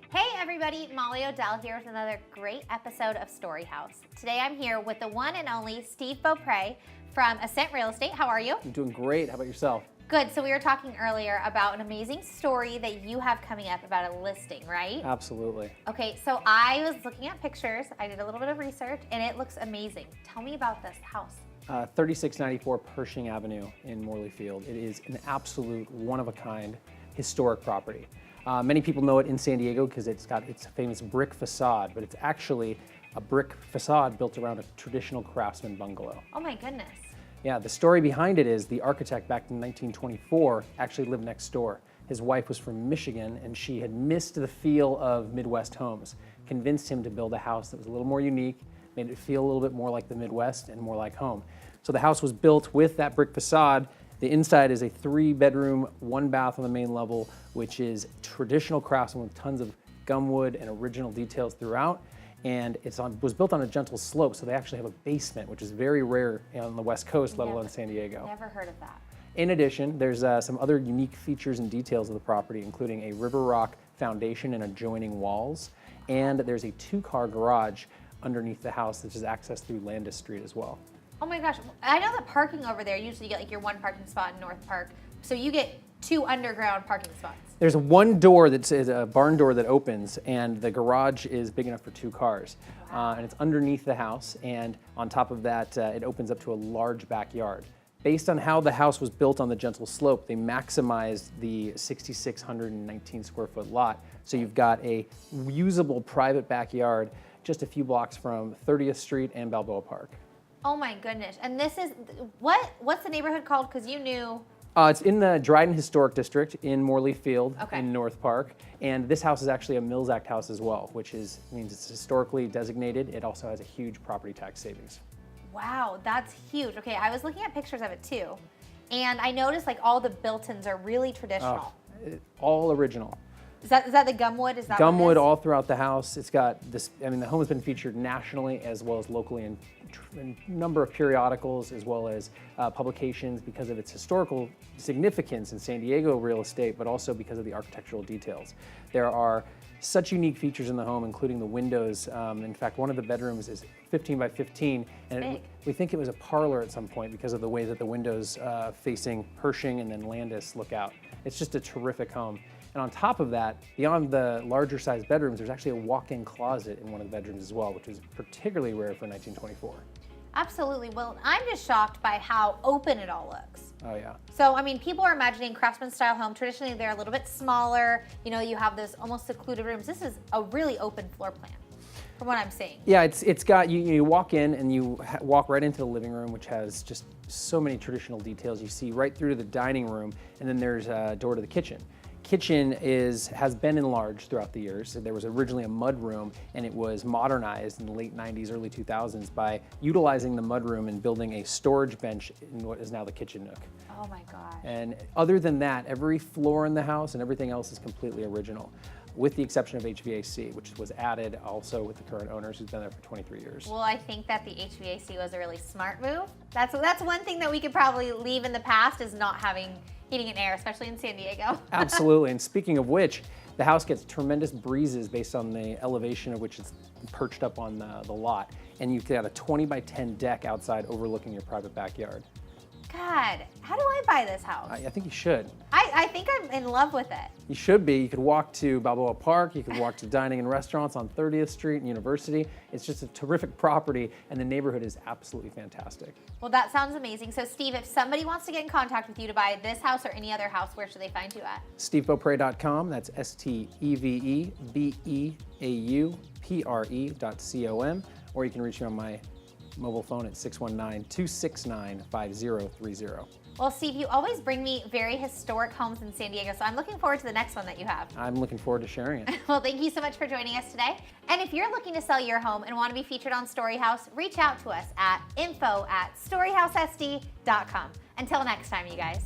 Hey everybody, Molly ODell here with another great episode of Story House. Today I'm here with the one and only Steve Beaupre from Ascent Real Estate. How are you? I'm doing great. How about yourself? Good. So we were talking earlier about an amazing story that you have coming up about a listing, right? Absolutely. Okay, so I was looking at pictures. I did a little bit of research and it looks amazing. Tell me about this house. 3694 Pershing Avenue in Morley Field. It is an absolute one-of-a-kind historic property. Many people know it in San Diego because it's got its famous brick facade, but it's actually a brick facade built around a traditional craftsman bungalow. Oh my goodness. Yeah, the story behind it is the architect back in 1924 actually lived next door. His wife was from Michigan and she had missed the feel of Midwest homes, convinced him to build a house that was a little more unique, made it feel a little bit more like the Midwest and more like home. So the house was built with that brick facade. The inside is a 3-bedroom, 1-bath on the main level, which is traditional craftsman with tons of gumwood and original details throughout. And was built on a gentle slope, so they actually have a basement, which is very rare on the West Coast, let alone San Diego. Never heard of that. In addition, there's some other unique features and details of the property, including a river rock foundation and adjoining walls. And there's a 2-car garage underneath the house, which is accessed through Landis Street as well. Oh my gosh, I know that parking over there, usually you get like your 1 parking spot in North Park. So you get 2 underground parking spots. There's one door that's a barn door that opens, and the garage is big enough for 2 cars. Wow. And it's underneath the house, and on top of that, it opens up to a large backyard. Based on how the house was built on the gentle slope, they maximized the 6,619 square foot lot. So you've got a usable private backyard just a few blocks from 30th Street and Balboa Park. Oh my goodness. And this is, what's the neighborhood called? Because you knew. It's in the Dryden Historic District in Morley Field in North Park. And this house is actually a Mills Act house as well, which means it's historically designated. It also has a huge property tax savings. Wow, that's huge. Okay, I was looking at pictures of it too. And I noticed like all the built-ins are really traditional. All original. Is that the gumwood? Is that gumwood all throughout the house. It's got this, the home has been featured nationally as well as locally in a number of periodicals as well as publications because of its historical significance in San Diego real estate, but also because of the architectural details. There are such unique features in the home, including the windows. In fact, one of the bedrooms is 15 by 15, and we think it was a parlor at some point because of the way that the windows facing Pershing and then Landis look out. It's just a terrific home. And on top of that, beyond the larger sized bedrooms, there's actually a walk-in closet in one of the bedrooms as well, which is particularly rare for 1924. Absolutely. Well, I'm just shocked by how open it all looks. Oh yeah. So, I mean, people are imagining craftsman style home. Traditionally, they're a little bit smaller. You know, you have those almost secluded rooms. This is a really open floor plan, from what I'm seeing. Yeah, it's got, you walk in and you walk right into the living room, which has just so many traditional details. You see right through to the dining room, and then there's a door to the kitchen. Kitchen has been enlarged throughout the years. There was originally a mud room, and it was modernized in the late 90s, early 2000s by utilizing the mud room and building a storage bench in what is now the kitchen nook. Oh my gosh. And other than that, every floor in the house and everything else is completely original, with the exception of HVAC, which was added also with the current owners who's been there for 23 years. Well, I think that the HVAC was a really smart move. That's one thing that we could probably leave in the past, is not having heating and air, especially in San Diego. Absolutely, and speaking of which, the house gets tremendous breezes based on the elevation at which it's perched up on the lot. And you've got a 20 by 10 deck outside overlooking your private backyard. God, how do I buy this house? I think you should. I think I'm in love with it. You should be. You could walk to Balboa Park, you could walk to dining and restaurants on 30th Street and University. It's just a terrific property, and the neighborhood is absolutely fantastic. Well, that sounds amazing. So Steve, if somebody wants to get in contact with you to buy this house or any other house, where should they find you at? SteveBeaupre.com, that's SteveBeaupre.com, or you can reach me on my mobile phone at 619-269-5030. Well, Steve, you always bring me very historic homes in San Diego, so I'm looking forward to the next one that you have. I'm looking forward to sharing it. Well, thank you so much for joining us today. And if you're looking to sell your home and want to be featured on Story House, reach out to us at info@storyhousesd.com. Until next time, you guys.